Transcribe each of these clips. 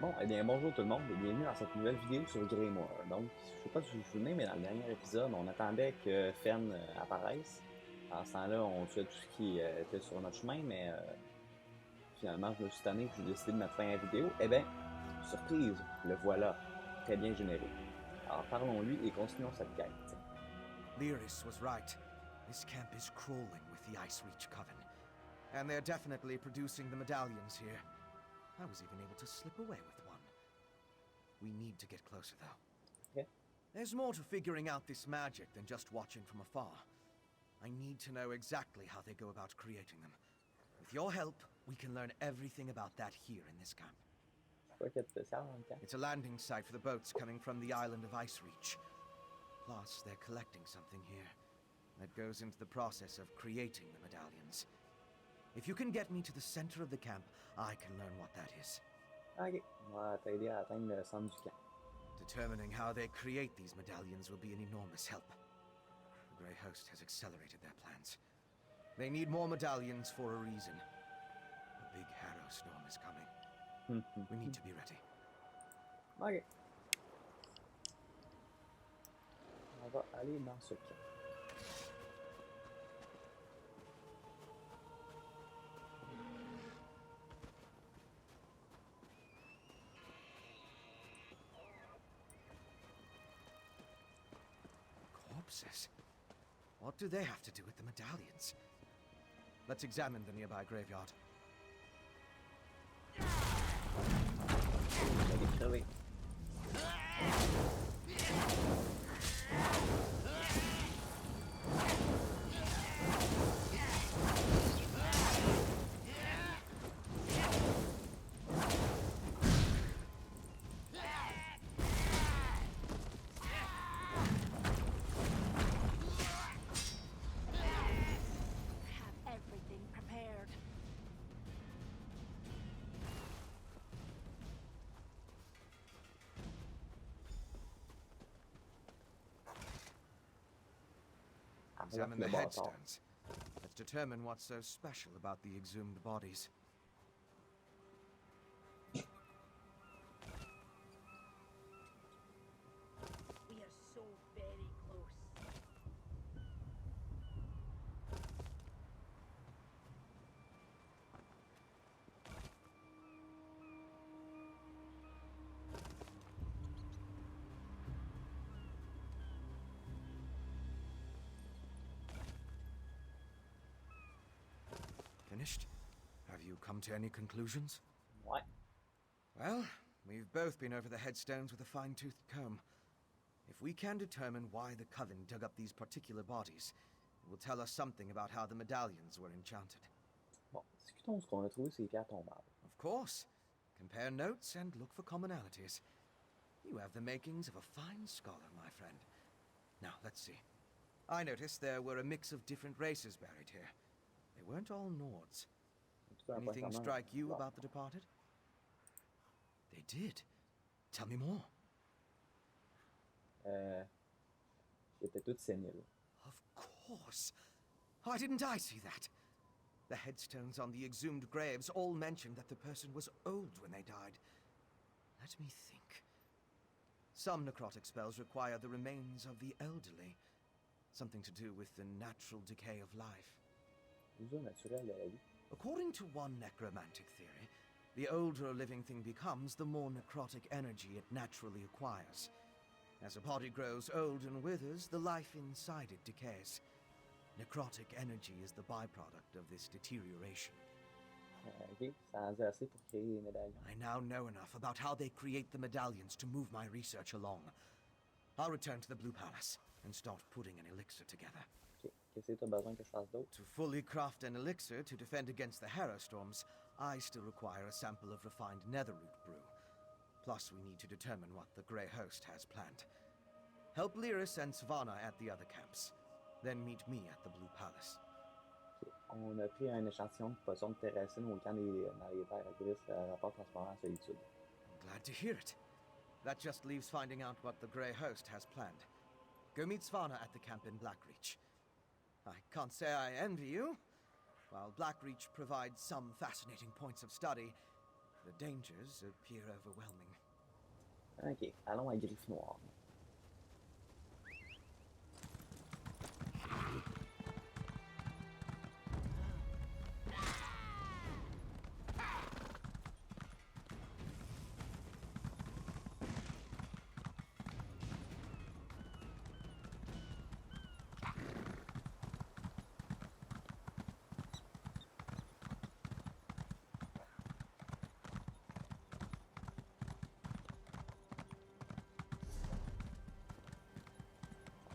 Bon, eh bien, bonjour tout le monde et bienvenue dans cette nouvelle vidéo sur Greymoor. Donc, je sais pas si vous vous souvenez, mais dans le dernier épisode, on attendait que Fen apparaisse. En ce temps-là, on tuait tout ce qui était sur notre chemin, mais finalement, je me suis tanné et j'ai décidé de mettre fin à la vidéo. Eh bien, surprise, le voilà, très bien généré. Alors, parlons-lui et continuons cette quête. Lyris was right. This camp is crawling with the Ice Reach Coven. And they're definitely producing the medallions here. I was even able to slip away with one. We need to get closer, though. Ok. There's more to figuring out this magic than just watching from afar. I need to know exactly how they go about creating them. With your help, we can learn everything about that here in this camp. C'est quoi qu'il y a de spécial dans le camp? It's a landing site for the boats coming from the island of Ice Reach. Plus, they're collecting something here that goes into the process of creating the medallions. If you can get me to the center of the camp, I can learn what that is. Ok, on va t'aider à atteindre le centre du camp. Determining how they create these medallions will be an enormous help. The Grey Host has accelerated their plans. They need more medallions for a reason. A big harrow storm is coming. We need to be ready. Ok. On va aller dans ce camp. Corpses? What do they have to do with the medallions? Let's examine the nearby graveyard. Elle est crevée. Have everything prepared. Examine the le bâtard. headstones. Let's determine what's so special about the exhumed bodies. We are so very close. Finished? Have you come to any conclusions? Ouais. Well, we've both been over the headstones with a fine-toothed comb. If we can determine why the Coven dug up these particular bodies, it will tell us something about how the medallions were enchanted. Bon, discutons ce qu'on a trouvé ces pierres tombables. Of course. Compare notes and look for commonalities. You have the makings of a fine scholar, my friend. Now, let's see. I noticed there were a mix of different races buried here. They weren't all Nords. Anything strike you about the departed? They did. Tell me more. Ils étaient tous saignés, là. Of course. Why didn't I see that? The headstones on the exhumed graves all mentioned that the person was old when they died. Let me think. Some necrotic spells require the remains of the elderly. Something to do with the natural decay of life. L'usure naturelle de la vie. According to one necromantic theory, the older a living thing becomes, the more necrotic energy it naturally acquires. As a body grows old and withers, the life inside it decays. Necrotic energy is the byproduct of this deterioration. Ok, ça en dit assez pour créer les médaillons. I now know enough about how they create the medallions to move my research along. I'll return to the Blue Palace and start putting an elixir together. Ok, qu'est-ce que tu as besoin que je fasse d'autre? To fully craft an elixir to defend against the harrow storms, I still require a sample of refined netherroot brew. Plus, we need to determine what the Grey Host has planned. Help Lyris and Savannah at the other camps. Then meet me at the Blue Palace. Ok, on a pris un échantillon de potion de terracine au camp dans les terres grises, rapport transparent à solitude. I'm glad to hear it. That just leaves finding out what the Grey Host has planned. Go meet Savannah at the camp in Blackreach. I can't say I envy you. While Blackreach provides some fascinating points of study, The dangers appear overwhelming. Ok, allons à Griffe Noire.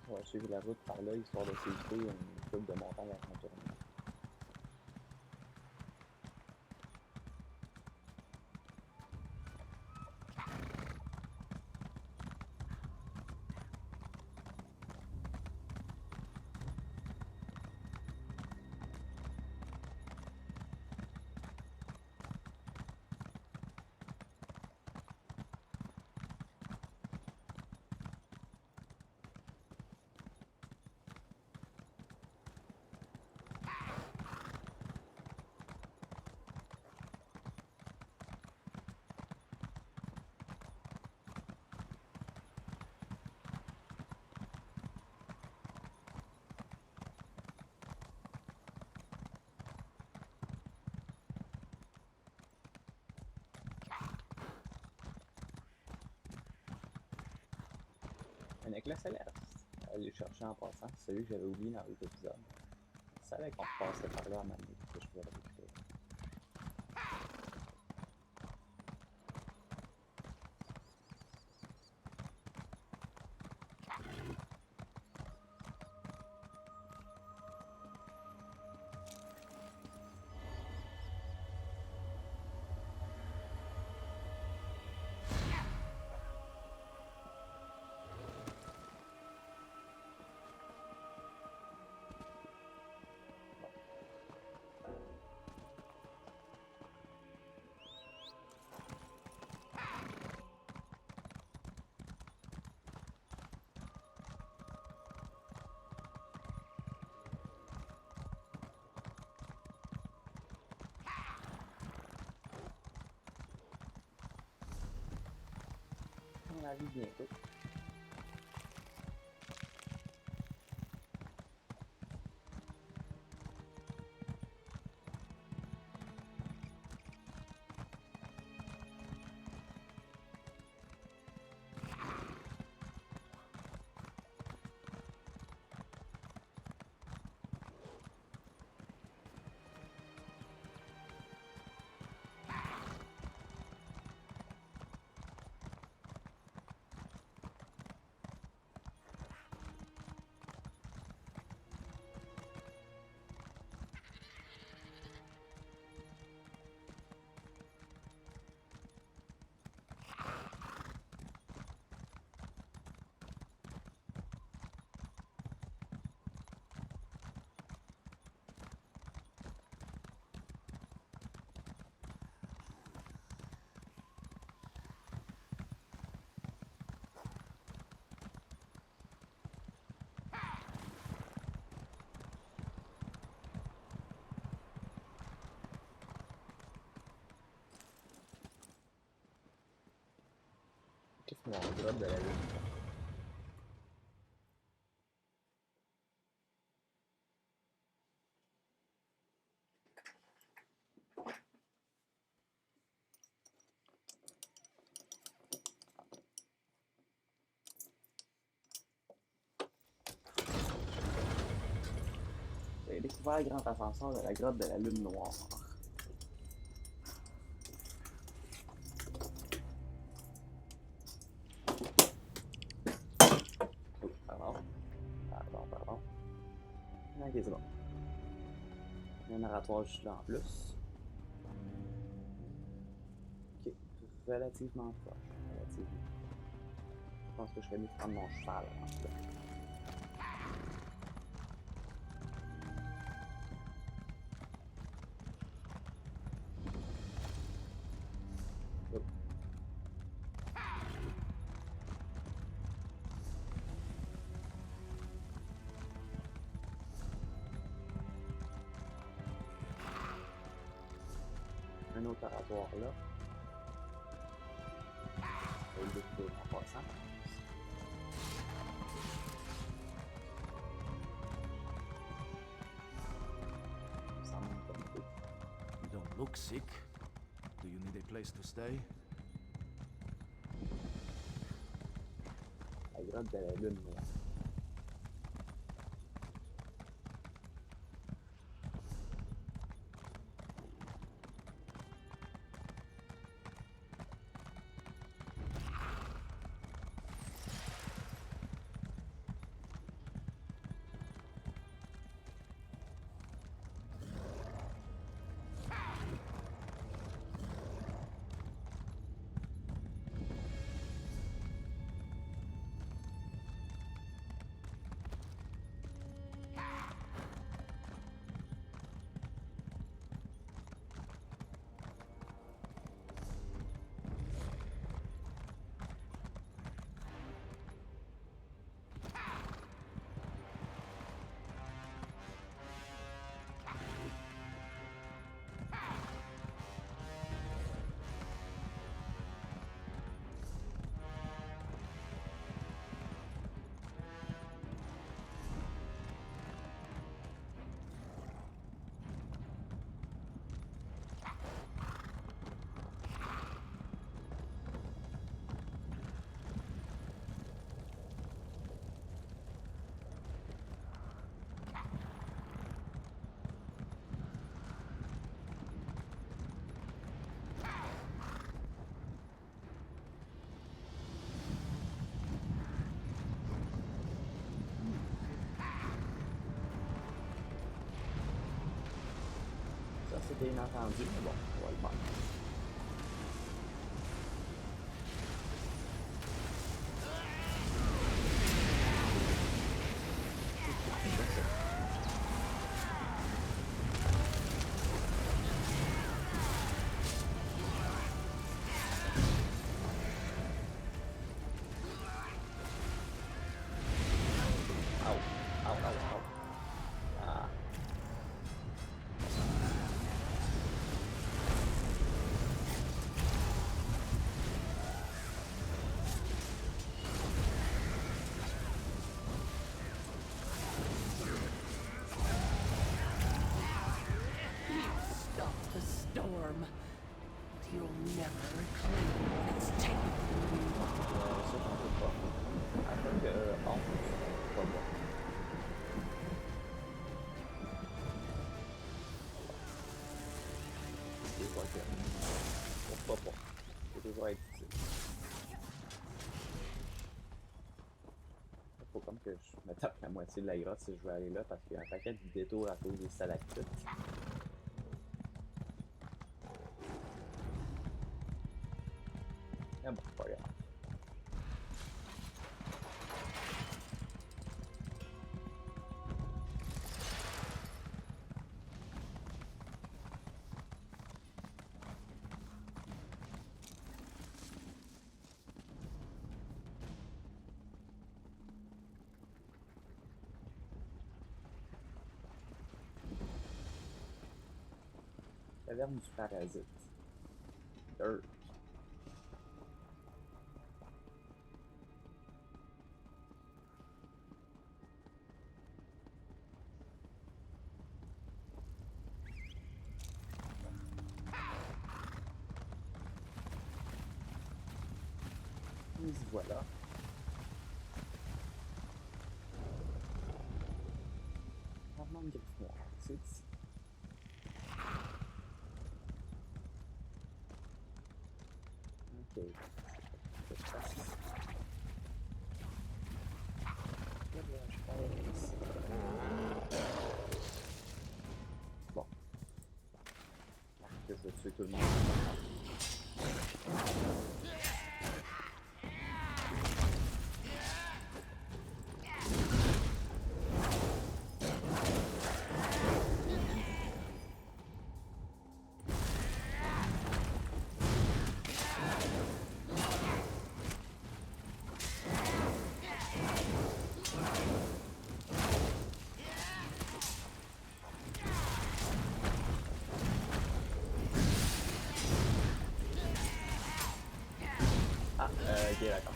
On va suivre la route par là, histoire de s'éviter une coupe de montagne à contourner. Un éclat céleste. Aller le chercher en passant. C'est celui que j'avais oublié dans l'autre épisode. Je savais qu'on repassait par là à ma nuit, que je pouvais le récupérer. On arrive bientôt. Qu'est-ce qu'on a en drop de la lune? J'ai découvert le grand ascenseur de la grotte de la lune noire. Oh, pardon. Pardon. Ok, c'est bon. Il y a un narratoire juste là en plus. Ok, relativement proche. Relativement. Je pense que je serais mieux de prendre mon cheval en tout cas. Oh. Un autre oratoire là. ça passe. Ça me semble comme peu. You don't look sick. Do you need a place to stay? La grotte de la lune, là. Ça, c'était inattendu, mais bon, on va le faire. Ah. Stop the storm. You'll never reclaim what it's taken from you. Ça, j'en peux pas. Après que 11, c'est pas bon. C'est pas que... Pourquoi pas? C'est toujours être utile. Faut comme que je me tape la moitié de la grotte si je veux aller là parce qu'il y a un paquet de détours à cause des stalactites. Ah bon, pas grave. Caverne du parasite. Dirt. Nous y voilà. Gravement de griffe noire, c'est ici. Ok. Je passe ici. Là, je passe ici. Bon. Que je vais tuer tout le monde. Ok, d'accord.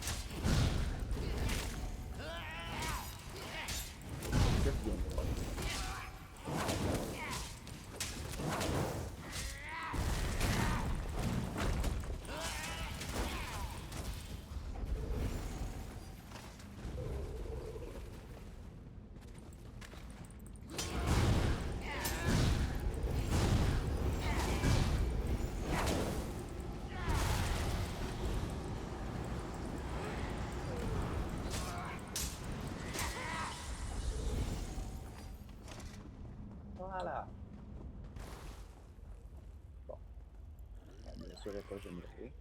chef bien droit. Voilà. Bon. Bien sûr, elle n'est pas générée.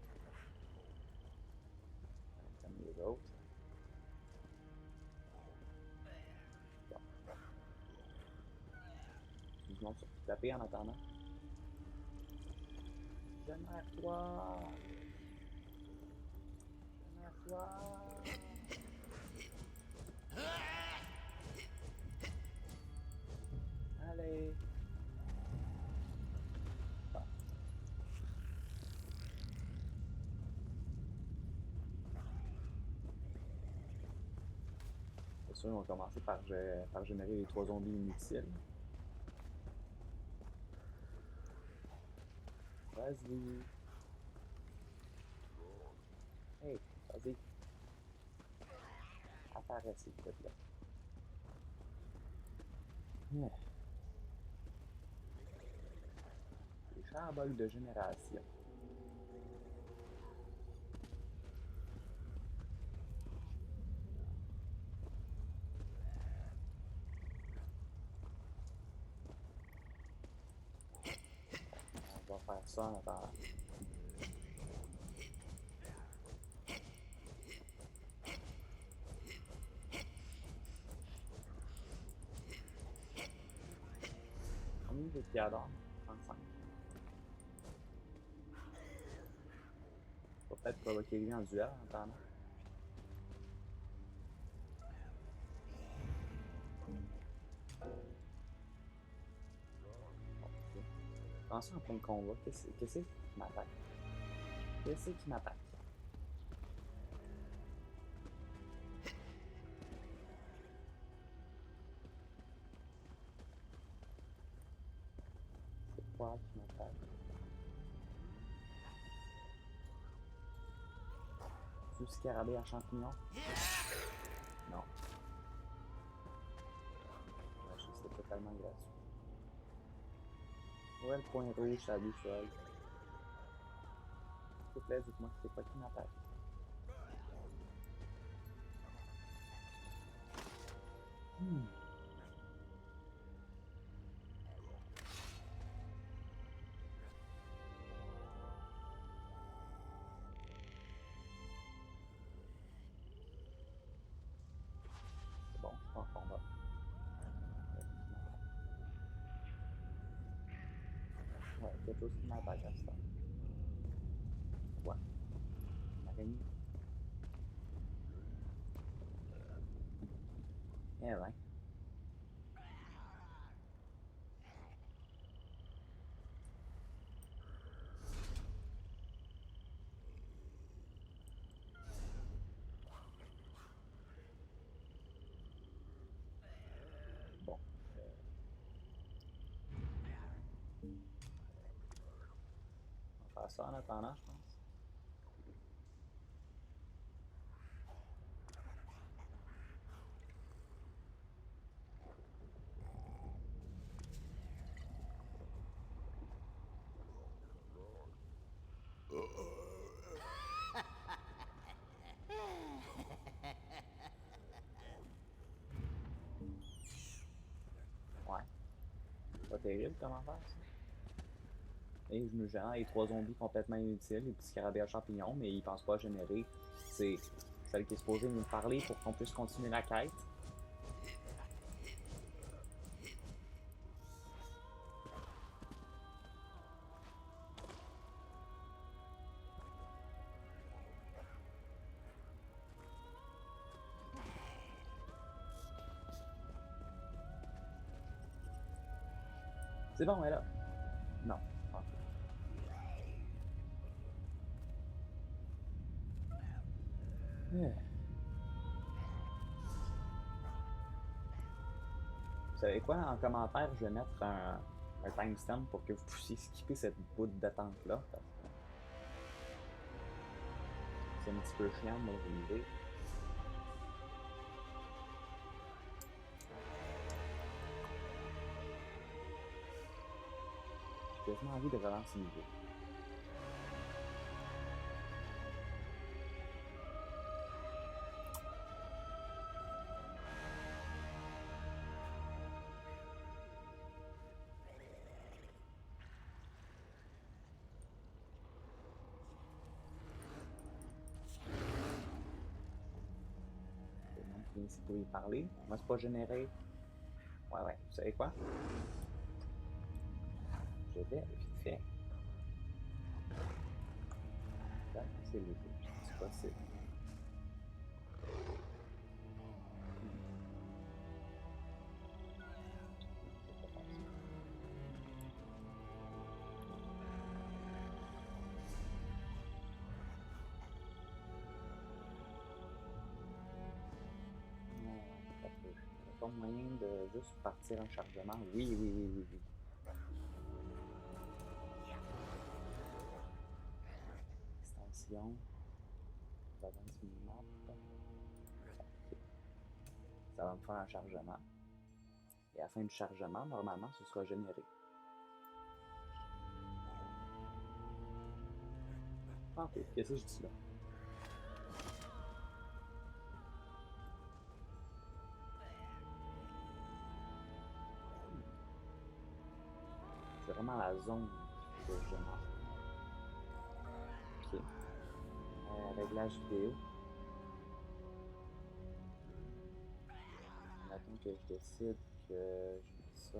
Comme les autres. Bon. Je me montre sur tout taper en attendant. Génère-toi! Génère-toi! Allez! Bon. C'est sûr, on va commencer par générer les 3 zombies inutiles. Vas-y! Hey, vas-y! Apparaissent, s'il te plaît. Yeah. Les charboles de génération. On va faire ça en attendant. Combien de piadors? 35. On va peut-être provoquer lui en duel en attendant. Attention en plein combat. Qu'est-ce qui m'attaque? Qu'est-ce qui m'attaque? C'est quoi qui m'attaque? Du scarabée à champignons? Non. Ouais, c'était totalement gratuit. Ouais, le point rouge, ça a du sol. S'il vous plaît, dites-moi que c'est quoi qui m'attaque. C'est bon, je suis en combat. Ouais, quelque chose qui m'attaque à ce temps. Ouais. Une araignée. Eh ben. Bon. On va faire ça en attendant, je pense. Ouais. Pas terrible comment faire ça. Et je me gère les 3 zombies complètement inutiles, les petits scarabées à champignons, mais ils pensent pas à générer. C'est celle qui est supposée nous parler pour qu'on puisse continuer la quête. C'est bon, elle est là. Non. Ok. Vous savez quoi? En commentaire, je vais mettre un timestamp pour que vous puissiez skipper cette bout d'attente-là. C'est un petit peu chiant, moi, je le dis. J'ai quasiment envie de relancer une vidéo. Ici pour y parler. Moi, c'est pas généré. Ouais, vous savez quoi? Je vais vite fait. C'est le c'est possible. Pas moyen de juste partir un chargement. Oui. Extension. Balance minimap. Ça va me faire un chargement. Et à la fin du chargement, normalement, ce sera généré. Ok, qu'est-ce que je dis là? C'est vraiment la zone que je génère. Ok. Réglage vidéo. Maintenant que je décide que je mets ça.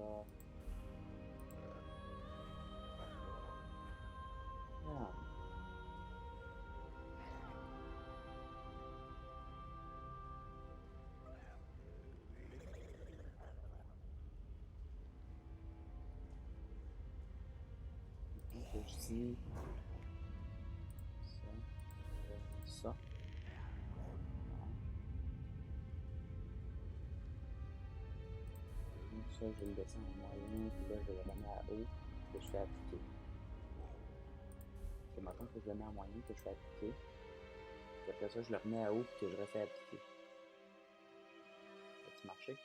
Ah. Que je dis ça. Donc ça, je vais le descendre en moyen, puis là, je vais le remettre à haut, que je fais appliquer. C'est maintenant que je le mets en moyen, que je fais appliquer. Puis après ça, je le remets à haut, puis que je refais appliquer. Ça a-tu marché?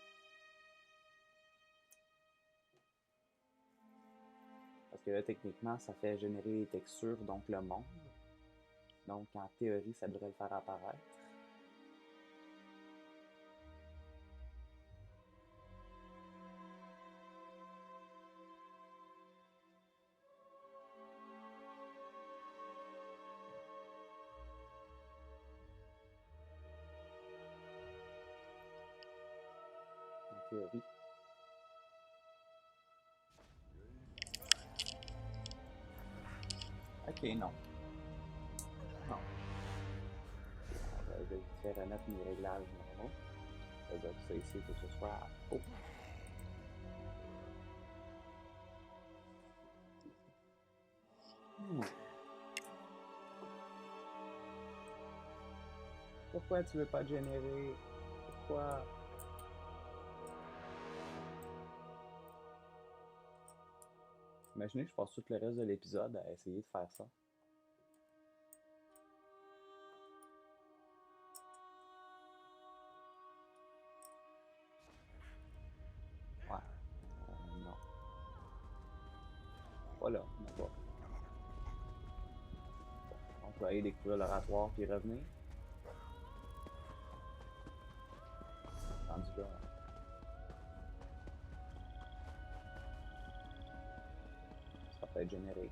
Parce que là, techniquement, ça fait générer les textures, donc le monde. Donc, en théorie, ça devrait le faire apparaître. En théorie. Ok, non. Non. Je vais vite faire remettre mes réglages normaux. Donc ça ici, il faut que ce soit haut. Pourquoi tu veux pas générer? Pourquoi? Imaginez que je passe tout le reste de l'épisode à essayer de faire ça. Ouais. Non. Voilà, on va. On peut aller découvrir l'oratoire puis revenir. Rendu là. Ça peut être généré.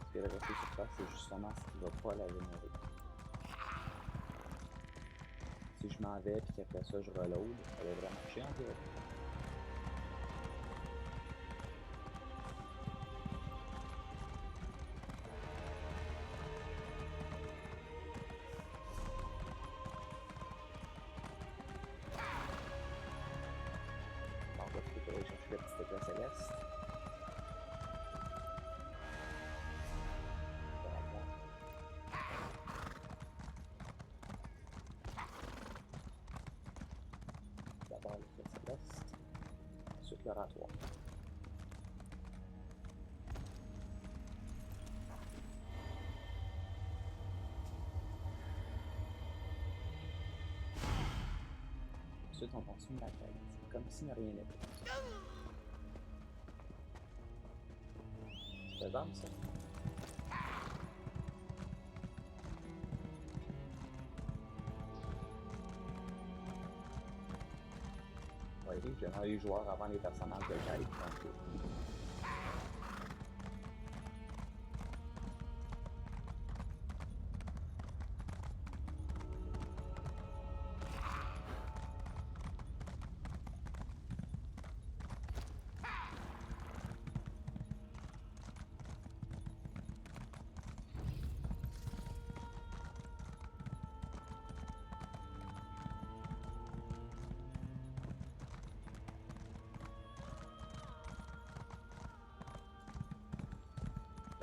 Ce que le reste surface, c'est justement ce qui va pas la générer. Si je m'en vais et qu'après ça je reload, ça devrait marcher en théorie. Bon, on va peut-être aller chercher le petit éclat céleste. exploratoire. Ensuite, on continue la quête, comme si ne rien n'était. C'est faisable, ça? Vous voyez, j'ai eu les joueurs avant les personnages de quête, donc...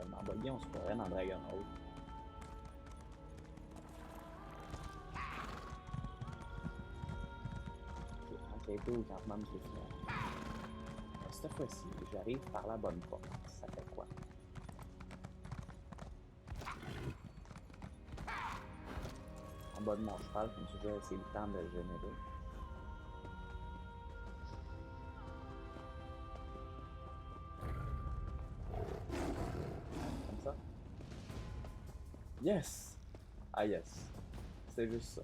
M'envoyer, on se croirait dans Dragon Hall. Enquêter au campement de Greymoor. Cette fois-ci, j'arrive par la bonne porte. Ça fait quoi? En bas de mon cheval, comme ça, c'est le temps de le générer. Yes! Ah yes. C'est juste ça.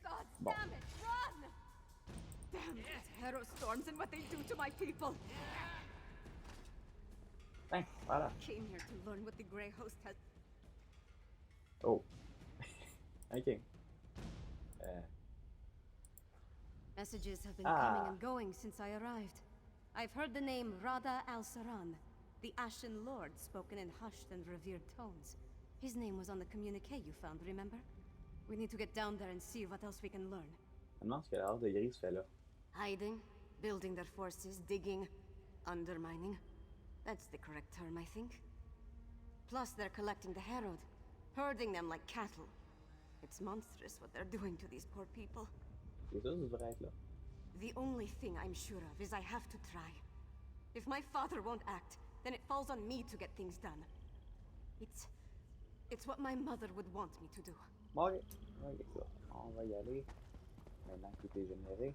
God damn it, run! Damn these hero storms and what they do to my people. Hein, voilà. I came here to learn what the Grey Host has. Oh. Ok. Messages have been coming and going since I arrived. I've heard the name Rada al-Saran, the Ashen Lord, spoken in hushed and revered tones. His name was on the communique you found, remember? We need to get down there and see what else we can learn. Je me demande ce que la Horde de Gris fait là. Hiding, building their forces, digging, undermining. That's the correct term, I think. Plus, they're collecting the Herald, herding them like cattle. It's monstrous what they're doing to these poor people. C'est ça, ça devrait être là. The only thing I'm sure of is I have to try. If my father won't act, then it falls on me to get things done. It's what my mother would want me to do. Bon, ok, ça. On va y aller. Maintenant que tout est généré.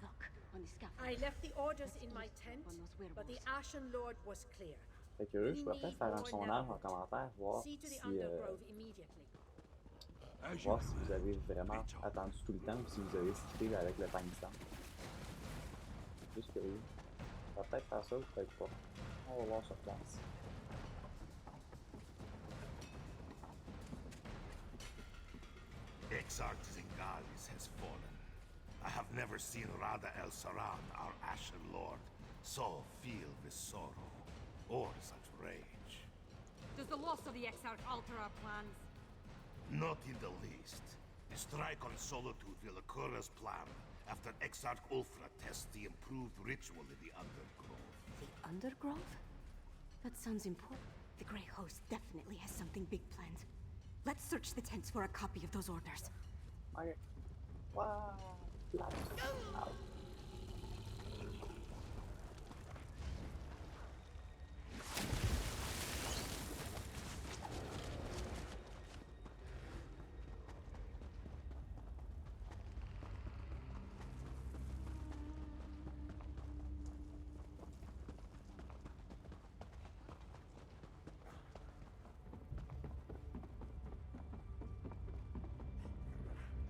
Look, on the scaffold. I left the orders in my tent, but the Ashen Lord was clear. Fait que je pourrais peut-être faire un sondage en commentaire, voir See to si, the undergrove immediately. voir si vous avez vraiment attendu tout le temps ou si vous avez skippé avec le timestamp. Juste curieux. On va peut-être faire ça ou peut-être pas. On va voir sur place. Exarch Zingalis has fallen. I have never seen Rada el-Saran, our Ashen Lord, so filled with sorrow or such rage. Does the loss of the Exarch alter our plans? Not in the least. The strike on Solitude will occur as planned after Exarch Ulfra tests the improved ritual in the Undergrove. The Undergrove? That sounds important. The Grey Host definitely has something big planned. Let's search the tents for a copy of those orders. Okay. Wow. Wow.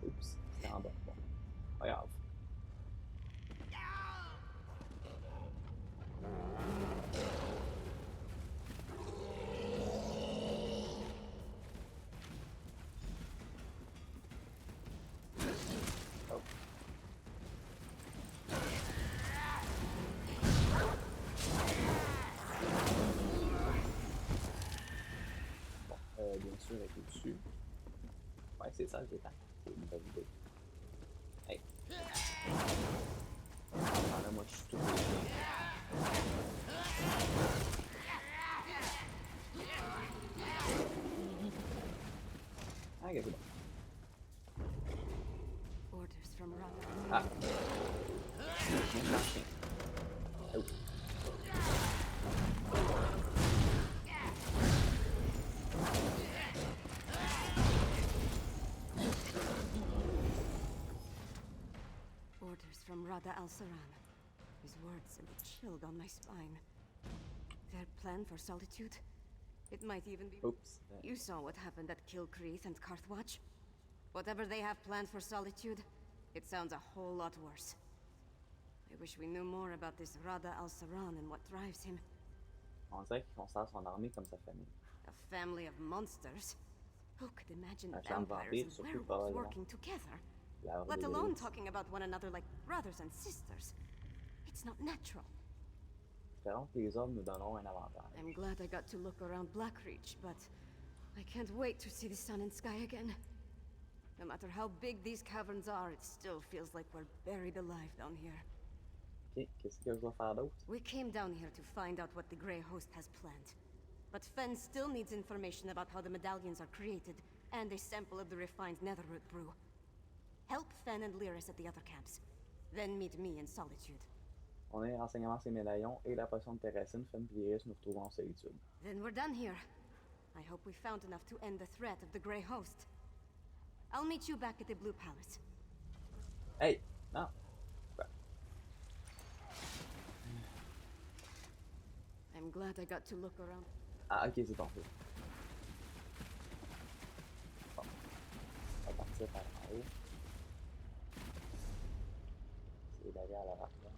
Oups, c'était en bas. Bon, pas grave. Oh. Bon, bien sûr, elle est dessus. Ouais, c'est ça le détail. C'est une bonne idée. Hey. Ah, là, moi, je suis tout déçu. Ah, ok, c'est bon. Orders from Rada. Ah! Chien sans chien. Oh. Orders from Rada Al-Saran. His words sent a chill down my spine. Their plan for solitude? It might even be... Oops. You saw what happened at Kilcreath and Carthwatch. Whatever they have planned for solitude, it sounds a whole lot worse. I wish we knew more about this Rada Al-Saran and what drives him. On dirait qu'il considère son armée comme sa famille. A family of monsters? Who could imagine Un clan de vampires vampires, and surtout werewolves probablement. working together? La horde Let des alone druides. talking about one another like brothers and sisters. It's not natural. Espérons que les hommes nous donneront un avantage. I'm glad I got to look around Blackreach, but I can't wait to see the sun and sky again. No matter how big these caverns are, it still feels like we're buried alive down here. Ok, qu'est-ce que je dois faire d'autre? We came down here to find out what the Grey Host has planned. But Fen still needs information about how the medallions are created, and a sample of the refined netherroot brew. Help Fen and Lyris at the other camps. Then meet me in Solitude. On a les renseignements sur les médaillons et la potion de Terracine. Fen et Iris nous retrouvons en solitude. Then we're done here. I hope we found enough to end the threat of the Grey Host. I'll meet you back at the Blue Palace. Hey! Non! Quoi? I'm glad I got to look around. Ah, ok, c'est ton feu. Bon. On va partir par en haut. Essayer d'aller à la rapide. Non.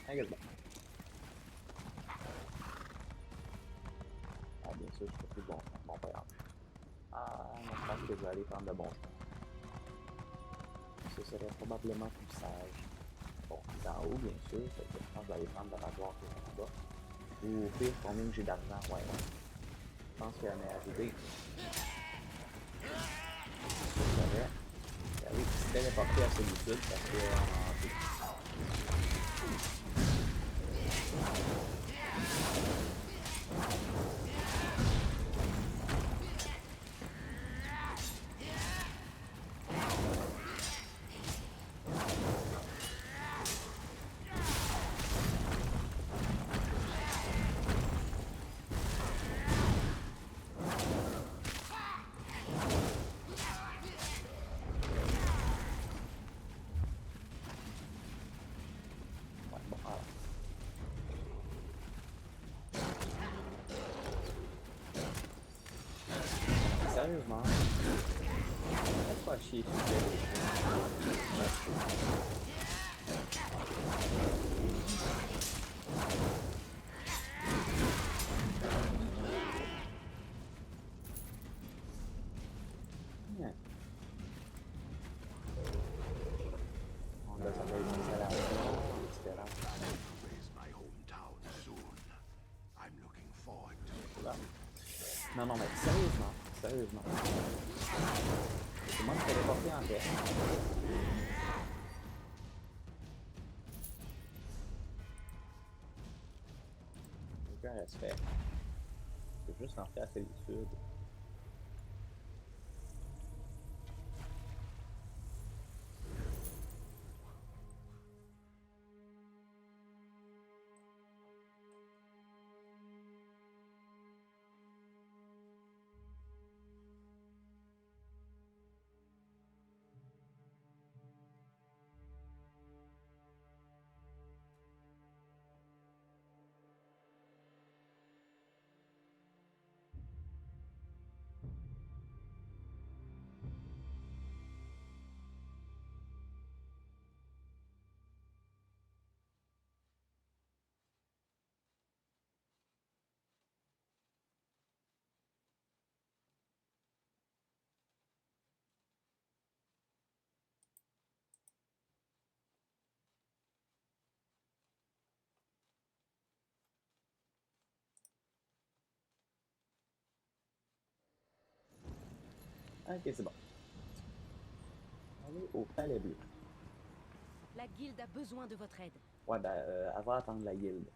Regarde. Ah, bien sûr, je fais plus de bon chemin. Bon, pas grave. Ah, moi, je pense que je vais aller prendre le bon chemin. Ce serait probablement plus sage. Bon, c'est en haut, bien sûr. Fait que je pense que je vais aller prendre le rasoir qui est en bas. Ou au pire, combien que j'ai d'argent? Ouais. Je pense qu'elle m'est arrivée. Oui, se téléporter à solitude parce que sérieusement, faites pas chier, s'il vous plaît. Yeah. On doit s'appeler une installation, etc. Raise my hometown soon. I'm looking forward to it. Là. Non, mais sérieusement. C'est moi qui t'ai téléporté en fait. Aucun respect. Je peux juste entrer à solitude. Ok, c'est bon. Allez au palais bleu. La guilde a besoin de votre aide. Ouais, ben, elle va attendre la guilde.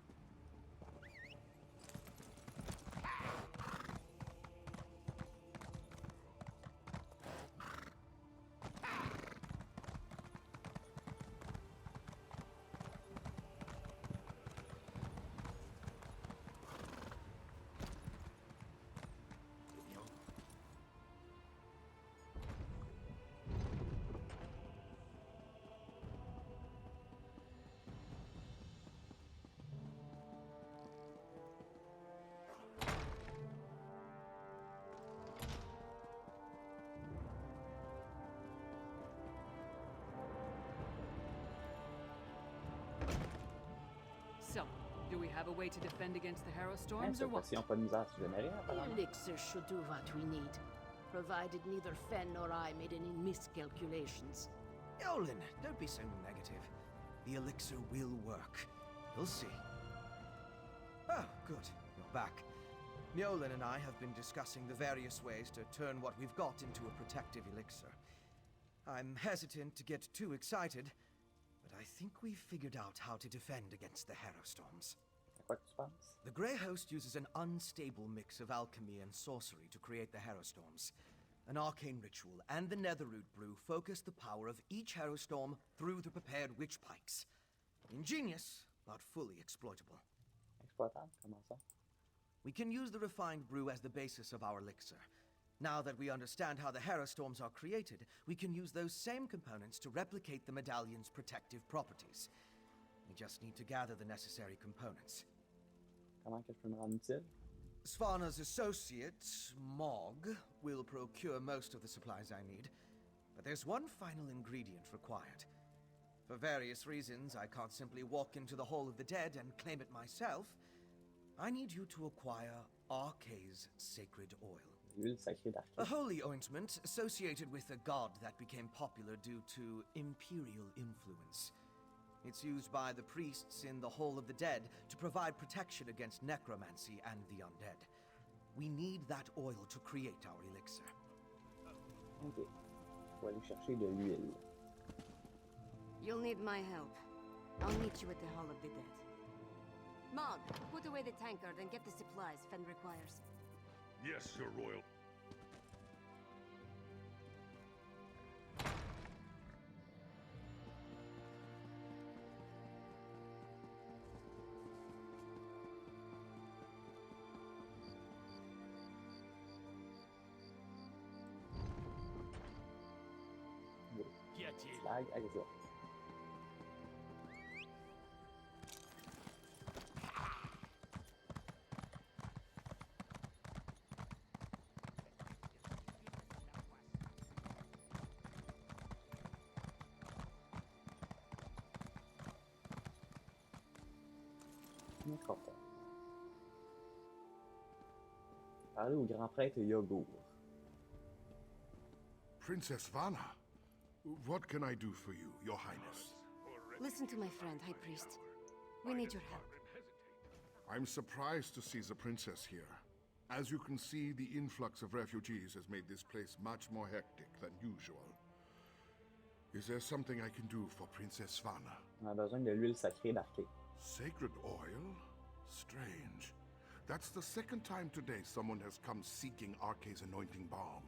Do we have a way to defend against the Harrow Hein, storms or cette what? fois-ci, ils n'ont pas de misère si je n'ai rien, The apparemment. elixir should do what we need, provided neither Fen nor I made any miscalculations. Yolen, don't be so negative. The elixir will work. You'll see. Oh, good. You're back. Mjolin and I have been discussing the various ways to turn what we've got into a protective elixir. I'm hesitant to get too excited, but I think we've figured out how to defend against the Harrow storms. À quoi que tu penses? The Grey Host uses an unstable mix of alchemy and sorcery to create the Harrow storms. An arcane ritual and the Netherroot brew focus the power of each Harrow storm through the prepared witch pikes. Ingenious, but fully exploitable. Exploitable? Comment ça? We can use the refined brew as the basis of our elixir. Now that we understand how the Harrow storms are created, we can use those same components to replicate the medallion's protective properties. We just need to gather the necessary components. Comment que je peux me rendre utile? Svana's associate, Mog, will procure most of the supplies I need. But there's one final ingredient required. For various reasons, I can't simply walk into the Hall of the Dead and claim it myself. I need you to acquire Arkay's sacred oil. L'huile sacrée A d'Arcade. holy ointment associated with a god that became popular due to imperial influence. It's used by the priests in the Hall of the Dead to provide protection against necromancy and the undead. We need that oil to create our elixir. Ok. Faut aller chercher de l'huile. You'll need my help. I'll meet you at the Hall of the Dead. Mog, put away the tankard and get the supplies Fen requires. Yes, Your Royal. Slag, allez, ça. D'accord. Parler au grand prêtre Yogour. Princess Vana, what can I do for you, Your Highness? Listen to my friend, High Priest. We need your help. I'm surprised to see the princess here. As you can see, the influx of refugees has made this place much more hectic than usual. Is there something I can do for Princess Vana? On a besoin de l'huile sacrée d'Arcade. Sacred oil? Strange. That's the second time today someone has come seeking Arkay's anointing balm.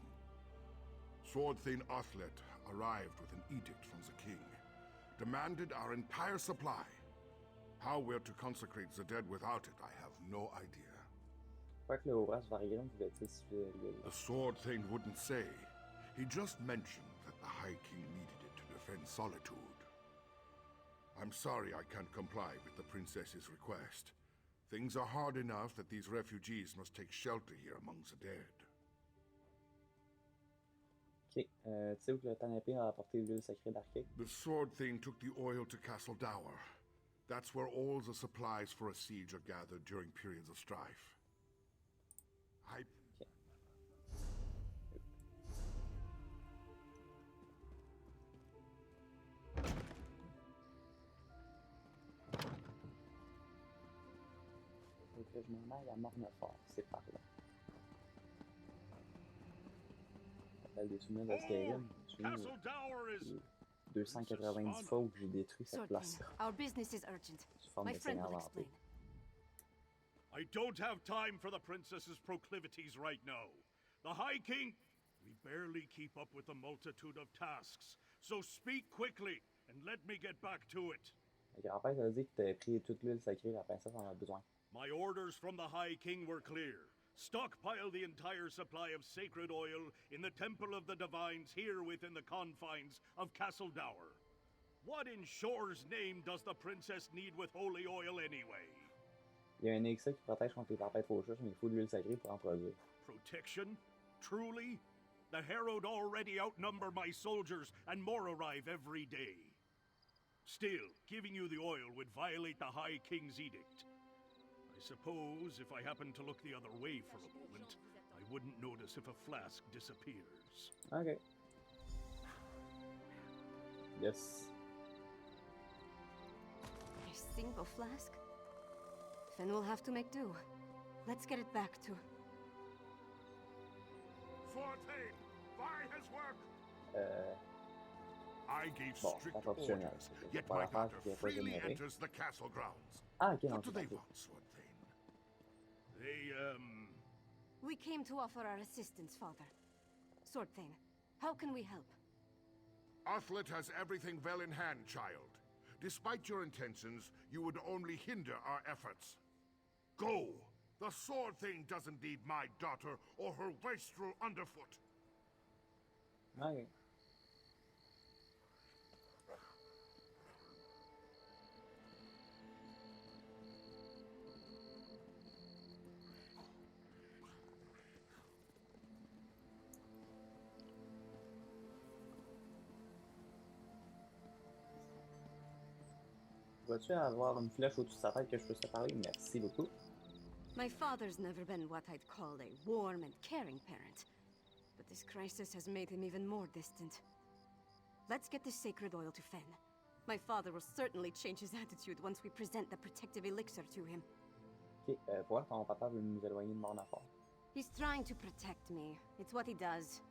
Sword Thane Athlet arrived with an edict from the king. Demanded our entire supply. How we're to consecrate the dead without it, I have no idea. Quoi que le Horace Varigrum voulait-il suffire l'huile? The Sword Thane wouldn't say. He just mentioned that the High King needed it to defend Solitude. I'm sorry I can't comply with the princess's request. Things are hard enough that these refugees must take shelter here among the dead. Ok. Tu sais où que le Tanépé a apporté l'huile sacrée d'Arcade? The Sword Thane took the oil to Castle Dower. That's where all the supplies for a siege are gathered during periods of strife. Ok. Faut que je m'en aille à Mornefort, c'est par là. Ça s'appelle des souvenirs de Skyrim. Je me souviens, Dower is 290 fois où j'ai détruit cette Sword place-là. Our business is urgent. Sous forme My de friend seigneur will vanté. explain. I don't have time for the princess's proclivities right now. The High King... We barely keep up with the multitude of tasks, so speak quickly and let me get back to it. Le grand-père a dit que tu avais pris toute l'huile sacrée, la princesse en a besoin. My orders from the High King were clear. Stockpile the entire supply of sacred oil in the Temple of the Divines here within the confines of Castle Dower. What in Shore's name does the princess need with holy oil anyway? Il y a un elixir qui protège contre les tempêtes faucheuses, mais il faut de l'huile sacrée pour en produire. Protection? Truly? The Harrowed already outnumber my soldiers, and more arrive every day. Still, giving you the oil would violate the High King's edict. I suppose if I happen to look the other way for a moment, I wouldn't notice if a flask disappears. Ok. Yes. A single flask? Then we'll have to make do. Let's get it back to... Sword Thane, by his work! I gave Bon, strict pas professionnel. orders, C'est yet pas my l'affaire daughter qui est pas freely générée. enters the castle grounds. Ah, ok, non, What do c'est they parti. want, Sword Thane? They, We came to offer our assistance, Father. Sword Thane, how can we help? Athlet has everything well in hand, child. Despite your intentions, you would only hinder our efforts. Go! The Sword Thane doesn't need my daughter or her wastrel underfoot. Ok. Vas-tu avoir une flèche au-dessus de sa tête que je puisse te parler? Merci beaucoup. My father's never been what I'd call a warm and caring parent. But this crisis has made him even more distant. Let's get this sacred oil to Fen. My father will certainly change his attitude once we present the protective elixir to him. Ok, voilà, ton papa veut nous éloigner de mon affaire. He's trying to protect me. It's what he does.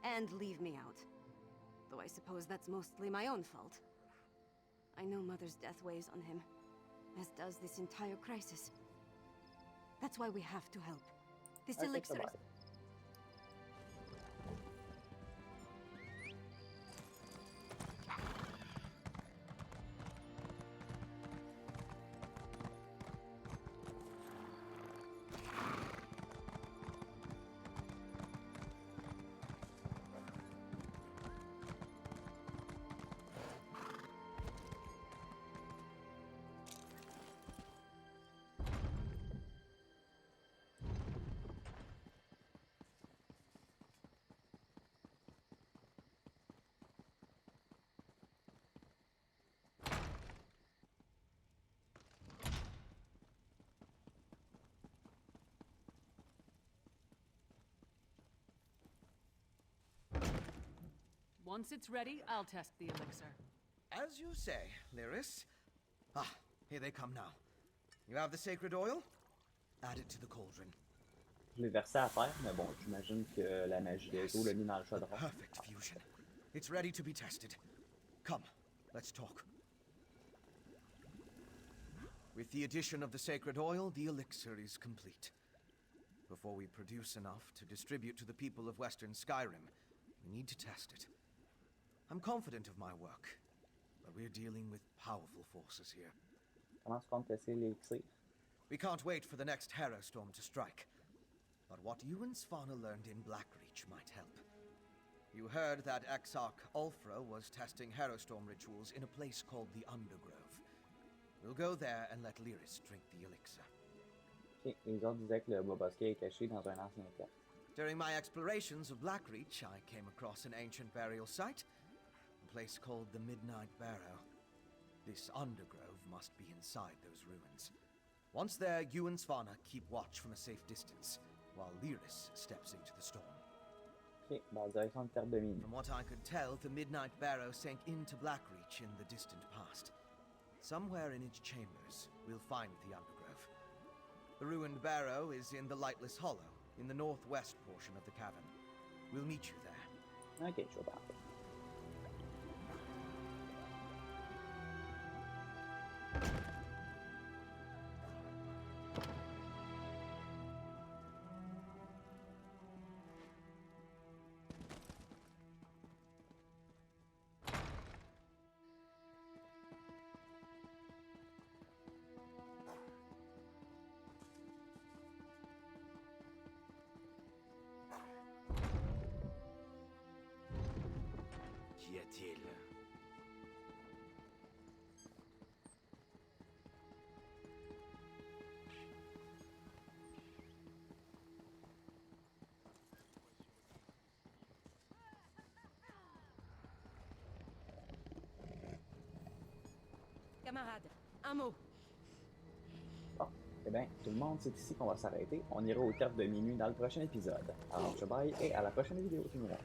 And leave me out. Though I suppose that's mostly my own fault. I know Mother's death weighs on him, as does this entire crisis. That's why we have to help. This Ok, elixir ça va. is... Once it's ready, I'll test the elixir. As you say, Lyris. Ah, here they come now. You have the sacred oil? Add it to the cauldron. Je l'ai versé à terre, mais bon, j'imagine que la magie des eaux l'a mis dans le chaudron. Perfect fusion. It's ready to be tested. Come, let's talk. With the addition of the sacred oil, the elixir is complete. Before we produce enough to distribute to the people of Western Skyrim, we need to test it. I'm confident of my work, but we're dealing with powerful forces here. Comment tu comptes tester l'élixir? We can't wait for the next Harrow storm to strike. But what you and Svanna learned in Blackreach might help. You heard that Exarch Ulfra was testing Harrowstorm rituals in a place called the Undergrove. We'll go there and let Lyris drink the elixir. Ok, les autres disaient que le bois bosquet est caché dans un ancien terre. During my explorations of Blackreach, I came across an ancient burial site, a place called the Midnight Barrow. This Undergrove must be inside those ruins. Once there, you and Svanna keep watch from a safe distance, while Lyris steps into the storm. Ok, dans la direction de Terre de Mine. From what I could tell, the Midnight Barrow sank into Blackreach in the distant past. Somewhere in its chambers, we'll find the Undergrove. The ruined barrow is in the Lightless Hollow, in the northwest portion of the cavern. We'll meet you there. Ok, je vais partir. Qu'y a-t-il? Camarade, un mot. Bon, Eh bien, tout le monde, c'est ici qu'on va s'arrêter. On ira au terme de minuit dans le prochain épisode. Alors, je bye et à la prochaine vidéo tout le monde.